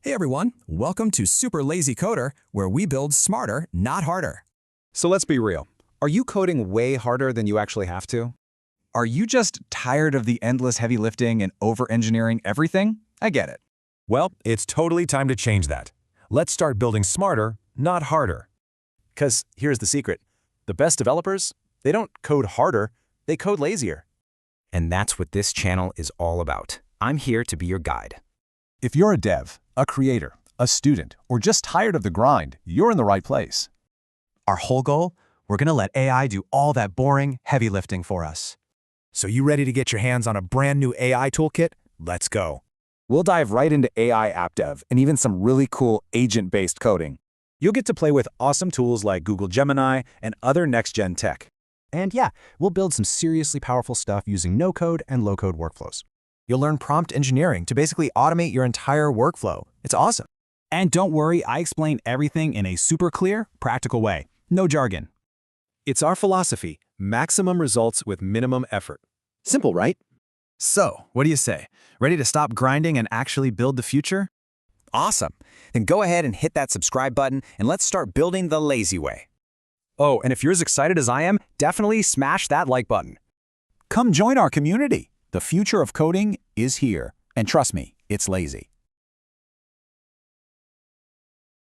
Hey everyone, welcome to Super Lazy Coder, where we build smarter, not harder. So let's be real. Are you coding way harder than you actually have to? Are you just tired of the endless heavy lifting and over-engineering everything? I get it. Well, it's totally time to change that. Let's start building smarter, not harder. Because here's the secret. The best developers, they don't code harder, they code lazier. And that's what this channel is all about. I'm here to be your guide. If you're a dev, a creator, a student, or just tired of the grind, you're in the right place. Our whole goal? We're going to let AI do all that boring, heavy lifting for us. So you ready to get your hands on a brand new AI toolkit? Let's go. We'll dive right into AI app dev and even some really cool agent-based coding. You'll get to play with awesome tools like Google Gemini and other next-gen tech. And yeah, we'll build some seriously powerful stuff using no-code and low-code workflows. You'll learn prompt engineering to basically automate your entire workflow. It's awesome. And don't worry, I explain everything in a super clear, practical way. No jargon. It's our philosophy, maximum results with minimum effort. Simple, right? So, what do you say? Ready to stop grinding and actually build the future? Awesome. Then go ahead and hit that subscribe button and let's start building the lazy way. Oh, and if you're as excited as I am, definitely smash that like button. Come join our community. The future of coding is here. And trust me, it's lazy.